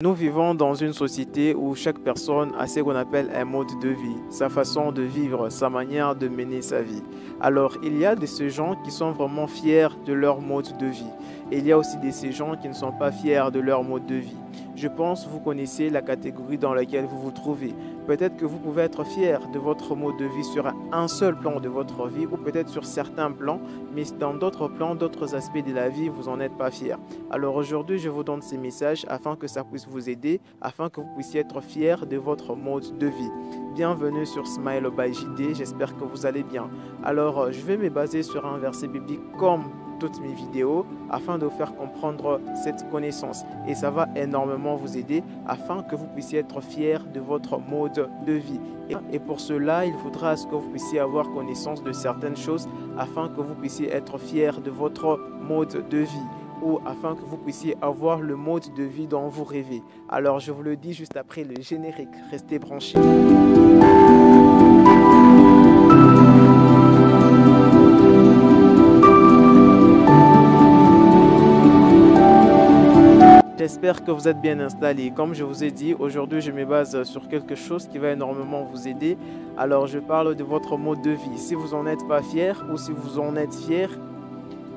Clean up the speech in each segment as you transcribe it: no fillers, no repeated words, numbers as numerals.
Nous vivons dans une société où chaque personne a ce qu'on appelle un mode de vie, sa façon de vivre, sa manière de mener sa vie. Alors, il y a de ces gens qui sont vraiment fiers de leur mode de vie. Et il y a aussi de ces gens qui ne sont pas fiers de leur mode de vie. Je pense que vous connaissez la catégorie dans laquelle vous vous trouvez. Peut-être que vous pouvez être fier de votre mode de vie sur un seul plan de votre vie ou peut-être sur certains plans, mais dans d'autres plans, d'autres aspects de la vie, vous n'en êtes pas fier. Alors aujourd'hui, je vous donne ces messages afin que ça puisse vous aider, afin que vous puissiez être fier de votre mode de vie. Bienvenue sur Smile by JD, j'espère que vous allez bien. Alors, je vais me baser sur un verset biblique comme toutes mes vidéos afin de vous faire comprendre cette connaissance et ça va énormément vous aider afin que vous puissiez être fier de votre mode de vie. Et pour cela, il faudra que vous puissiez avoir connaissance de certaines choses afin que vous puissiez être fier de votre mode de vie ou afin que vous puissiez avoir le mode de vie dont vous rêvez. Alors je vous le dis juste après le générique, restez branchés. J'espère que vous êtes bien installés. Comme je vous ai dit, aujourd'hui je me base sur quelque chose qui va énormément vous aider. Alors je parle de votre mode de vie. Si vous n'en êtes pas fier ou si vous en êtes fier,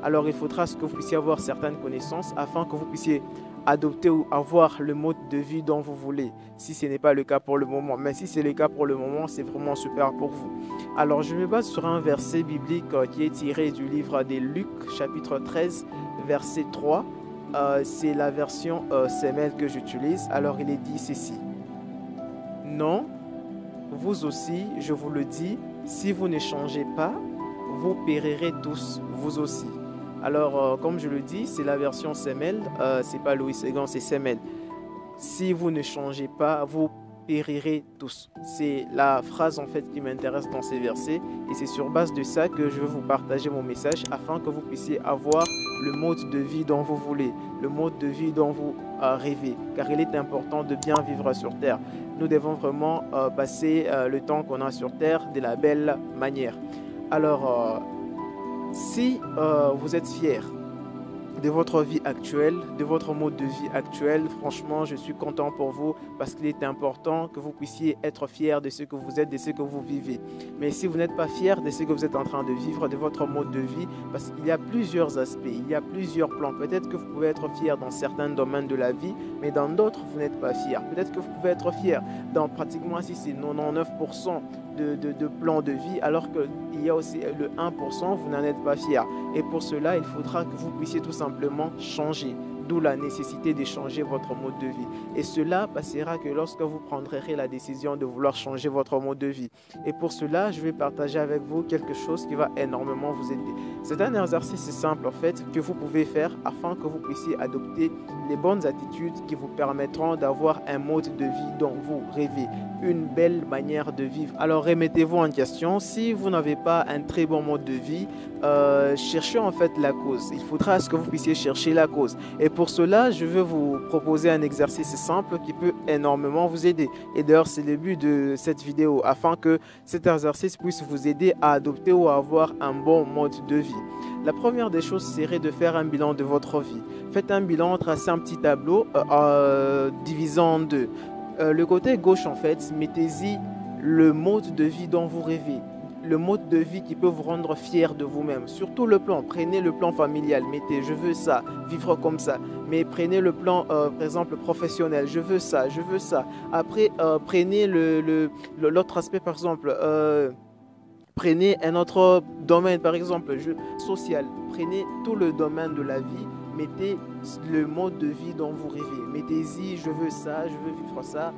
alors il faudra que vous puissiez avoir certaines connaissances afin que vous puissiez adopter ou avoir le mode de vie dont vous voulez, si ce n'est pas le cas pour le moment. Mais si c'est le cas pour le moment, c'est vraiment super pour vous. Alors je me base sur un verset biblique qui est tiré du livre de Luc, chapitre 13, verset 3. C'est la version semelle que j'utilise. Alors il est dit ceci: non, vous aussi, je vous le dis, si vous ne changez pas, vous périrez tous, vous aussi. Alors, comme je le dis, c'est la version semelle, c'est pas Louis Ségan, c'est semelle. Si vous ne changez pas, vous périrez tous. C'est la phrase en fait qui m'intéresse dans ces versets et c'est sur base de ça que je veux vous partager mon message afin que vous puissiez avoir le mode de vie dont vous voulez, le mode de vie dont vous rêvez, car il est important de bien vivre sur Terre. Nous devons vraiment passer le temps qu'on a sur Terre de la belle manière. Alors, si vous êtes fier de votre vie actuelle, de votre mode de vie actuel, franchement, je suis content pour vous parce qu'il est important que vous puissiez être fier de ce que vous êtes, de ce que vous vivez. Mais si vous n'êtes pas fier de ce que vous êtes en train de vivre, de votre mode de vie, parce qu'il y a plusieurs aspects, il y a plusieurs plans. Peut-être que vous pouvez être fier dans certains domaines de la vie, mais dans d'autres, vous n'êtes pas fier. Peut-être que vous pouvez être fier dans pratiquement, si c'est 99% de plans de vie, alors qu'il y a aussi le 1%, vous n'en êtes pas fier. Et pour cela, il faudra que vous puissiez tout simplement changer. D'où la nécessité de changer votre mode de vie. Et cela passera que lorsque vous prendrez la décision de vouloir changer votre mode de vie. Et pour cela, je vais partager avec vous quelque chose qui va énormément vous aider. C'est un exercice simple en fait que vous pouvez faire afin que vous puissiez adopter les bonnes attitudes qui vous permettront d'avoir un mode de vie dont vous rêvez. Une belle manière de vivre. Alors remettez-vous en question. Si vous n'avez pas un très bon mode de vie, cherchez en fait la cause. Il faudra que vous puissiez chercher la cause. Et pour cela, je veux vous proposer un exercice simple qui peut énormément vous aider. Et d'ailleurs, c'est le but de cette vidéo, afin que cet exercice puisse vous aider à adopter ou à avoir un bon mode de vie. La première des choses serait de faire un bilan de votre vie. Faites un bilan, tracez un petit tableau divisant en deux. Le côté gauche, en fait, mettez-y le mode de vie dont vous rêvez. Le mode de vie qui peut vous rendre fier de vous-même. Surtout le plan, prenez le plan familial, mettez je veux ça, vivre comme ça. Mais prenez le plan, par exemple, professionnel, je veux ça, je veux ça. Après, prenez l'autre aspect, par exemple, prenez un autre domaine, par exemple, social. Prenez tout le domaine de la vie, mettez le mode de vie dont vous rêvez. Mettez-y, je veux ça, je veux vivre ça.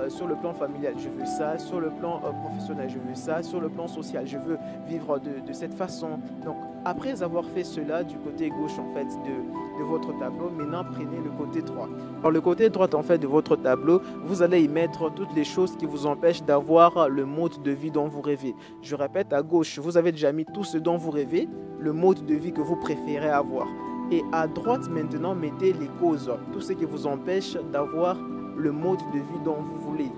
Sur le plan familial, je veux ça. Sur le plan professionnel, je veux ça. Sur le plan social, je veux vivre de cette façon. Donc, après avoir fait cela du côté gauche, en fait, de votre tableau, maintenant, prenez le côté droit. Alors, le côté droit, en fait, de votre tableau, vous allez y mettre toutes les choses qui vous empêchent d'avoir le mode de vie dont vous rêvez. Je répète, à gauche, vous avez déjà mis tout ce dont vous rêvez, le mode de vie que vous préférez avoir. Et à droite, maintenant, mettez les causes, tout ce qui vous empêche d'avoir le mode de vie dont vous voulez,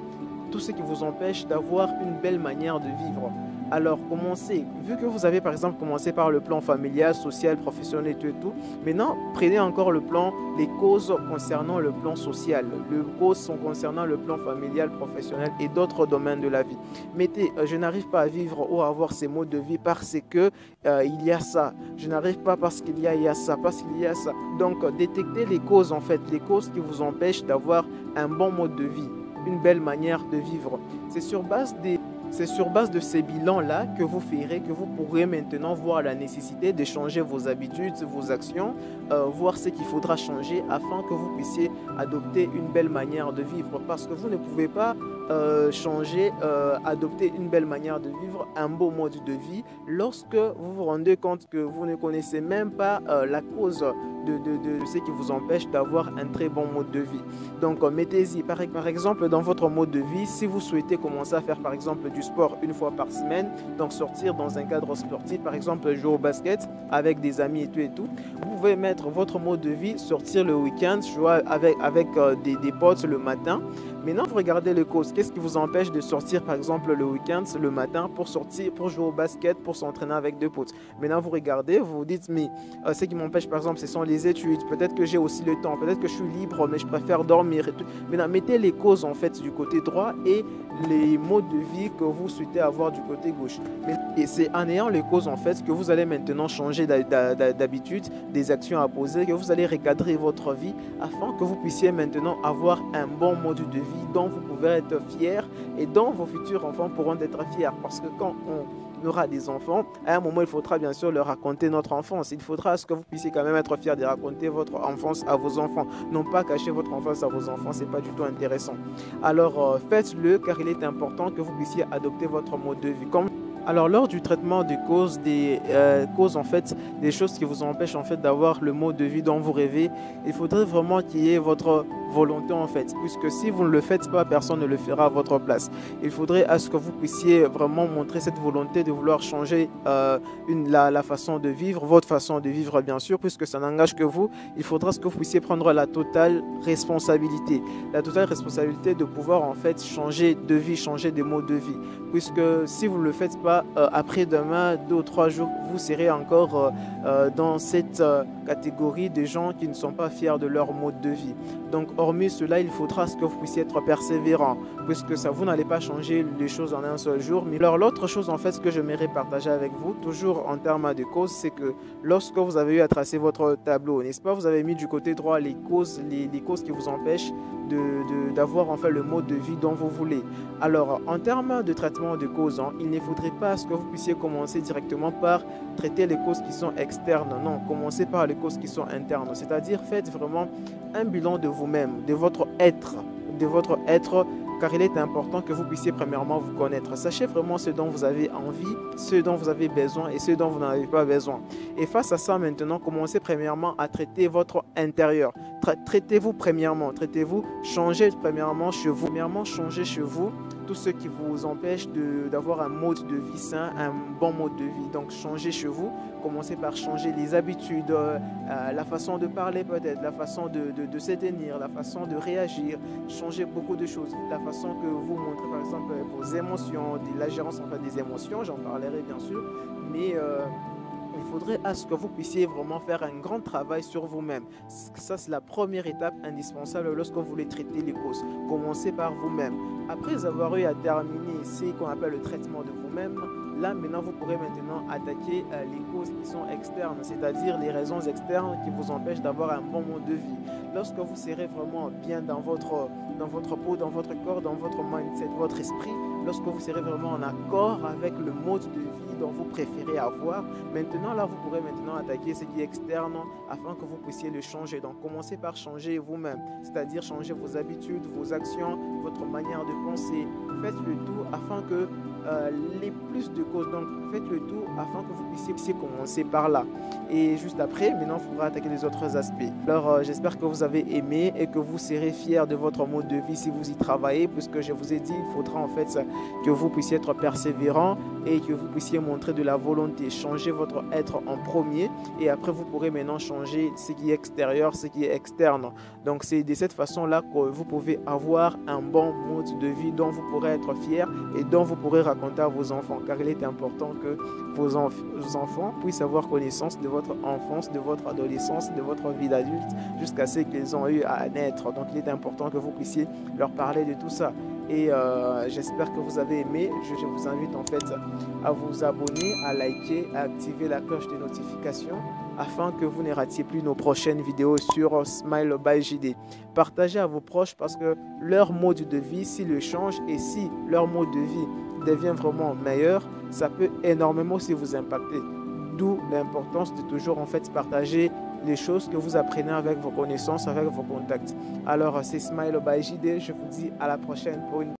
tout ce qui vous empêche d'avoir une belle manière de vivre. Alors commencez, vu que vous avez par exemple commencé par le plan familial, social, professionnel et tout, maintenant prenez encore le plan, les causes concernant le plan social, les causes sont concernant le plan familial, professionnel et d'autres domaines de la vie. Mettez, je n'arrive pas à vivre ou à avoir ces modes de vie parce que il y a ça. Je n'arrive pas parce qu'il y a ça, parce qu'il y a ça. Donc détectez les causes en fait, les causes qui vous empêchent d'avoir un bon mode de vie, une belle manière de vivre. C'est sur base de ces bilans-là que vous ferez, que vous pourrez maintenant voir la nécessité de changer vos habitudes, vos actions, voir ce qu'il faudra changer afin que vous puissiez adopter une belle manière de vivre. Parce que vous ne pouvez pas adopter une belle manière de vivre, un beau mode de vie, lorsque vous vous rendez compte que vous ne connaissez même pas la cause de ce qui vous empêche d'avoir un très bon mode de vie. Donc mettez-y, par exemple, dans votre mode de vie, si vous souhaitez commencer à faire par exemple du sport une fois par semaine, donc sortir dans un cadre sportif, par exemple jouer au basket avec des amis et tout, vous pouvez mettre votre mode de vie, sortir le week-end, jouer avec des potes le matin. Maintenant, vous regardez les causes. Qu'est-ce qui vous empêche de sortir, par exemple, le week-end, le matin, pour sortir, pour jouer au basket, pour s'entraîner avec deux potes? Maintenant, vous regardez, vous vous dites, mais ce qui m'empêche, par exemple, ce sont les études. Peut-être que j'ai aussi le temps, peut-être que je suis libre, mais je préfère dormir et tout. Maintenant, mettez les causes, en fait, du côté droit et les modes de vie que vous souhaitez avoir du côté gauche. Et c'est en ayant les causes, en fait, que vous allez maintenant changer d'habitude, des actions à poser, que vous allez recadrer votre vie afin que vous puissiez maintenant avoir un bon mode de vie dont vous pouvez être fier et dont vos futurs enfants pourront être fiers. Parce que quand on aura des enfants, à un moment, il faudra bien sûr leur raconter notre enfance. Il faudra à ce que vous puissiez quand même être fiers de raconter votre enfance à vos enfants. Non pas cacher votre enfance à vos enfants, c'est pas du tout intéressant. Alors, faites-le car il est important que vous puissiez adopter votre mode de vie. Alors, lors du traitement des causes, en fait, des choses qui vous empêchent en fait d'avoir le mode de vie dont vous rêvez, il faudrait vraiment qu'il y ait votre volonté en fait, puisque si vous ne le faites pas, personne ne le fera à votre place. Il faudrait à ce que vous puissiez vraiment montrer cette volonté de vouloir changer la façon de vivre, votre façon de vivre bien sûr, puisque ça n'engage que vous. Il faudra ce que vous puissiez prendre la totale responsabilité de pouvoir en fait changer de vie, changer de mode de vie, puisque si vous ne le faites pas, après-demain, 2 ou 3 jours, vous serez encore dans cette catégorie de gens qui ne sont pas fiers de leur mode de vie. Donc, hormis cela, il faudra que vous puissiez être persévérant, puisque ça, vous n'allez pas changer les choses en un seul jour. Mais alors, l'autre chose, en fait, ce que j'aimerais partager avec vous, toujours en termes de causes, c'est que lorsque vous avez eu à tracer votre tableau, n'est-ce pas, vous avez mis du côté droit les causes qui vous empêchent d'avoir en fait le mode de vie dont vous voulez. Alors, en termes de traitement de causes, il ne faudrait pas que vous puissiez commencer directement par traiter les causes qui sont externes. Non, commencez par les causes qui sont internes. C'est-à-dire, faites vraiment un bilan de vous-même, de votre être, car il est important que vous puissiez premièrement vous connaître. Sachez vraiment ce dont vous avez envie, ce dont vous avez besoin et ce dont vous n'en avez pas besoin. Et face à ça, maintenant, commencez premièrement à traiter votre intérieur. Traitez-vous premièrement, changez premièrement chez vous. Premièrement, changez chez vous tout ce qui vous empêche d'avoir un mode de vie sain, un bon mode de vie. Donc, changez chez vous. Commencez par changer les habitudes, la façon de parler peut-être, la façon de se tenir, la façon de réagir. Changez beaucoup de choses. La façon que vous montrez, par exemple, vos émotions, la gérance en fait, des émotions, j'en parlerai bien sûr. Mais il faudrait à ce que vous puissiez vraiment faire un grand travail sur vous-même. Ça, c'est la première étape indispensable lorsque vous voulez traiter les causes. Commencez par vous-même. Après avoir eu à terminer ce qu'on appelle le traitement de vous-même, là, maintenant, vous pourrez maintenant attaquer les causes qui sont externes, c'est-à-dire les raisons externes qui vous empêchent d'avoir un bon mode de vie. Lorsque vous serez vraiment bien dans votre peau, dans votre corps, dans votre mindset, votre esprit, lorsque vous serez vraiment en accord avec le mode de vie dont vous préférez avoir, maintenant, là, vous pourrez maintenant attaquer ce qui est externe afin que vous puissiez le changer. Donc, commencez par changer vous-même, c'est-à-dire changer vos habitudes, vos actions, votre manière de penser. Faites le tout afin que les plus de causes, donc faites le tout afin que vous puissiez commencer par là. Et juste après, maintenant, il faudra attaquer les autres aspects. Alors, j'espère que vous avez aimé et que vous serez fiers de votre mode de vie si vous y travaillez, puisque je vous ai dit, il faudra en fait que vous puissiez être persévérant et que vous puissiez montrer de la volonté, changer votre être en premier et après vous pourrez maintenant changer ce qui est extérieur, ce qui est externe. Donc c'est de cette façon-là que vous pouvez avoir un bon mode de vie dont vous pourrez être fier et dont vous pourrez raconter à vos enfants, car il est important que vos enfants puissent avoir connaissance de votre enfance, de votre adolescence, de votre vie d'adulte jusqu'à ce qu'ils ont eu à naître. Donc il est important que vous puissiez leur parler de tout ça. Et j'espère que vous avez aimé. Je vous invite en fait à vous abonner, à liker, à activer la cloche de notification afin que vous ne ratiez plus nos prochaines vidéos sur Smile by JD. Partagez à vos proches parce que leur mode de vie, s'il le change et si leur mode de vie devient vraiment meilleur, ça peut énormément aussi vous impacter. D'où l'importance de toujours en fait partager les choses que vous apprenez avec vos connaissances, avec vos contacts. Alors c'est Smile by JD, je vous dis à la prochaine pour une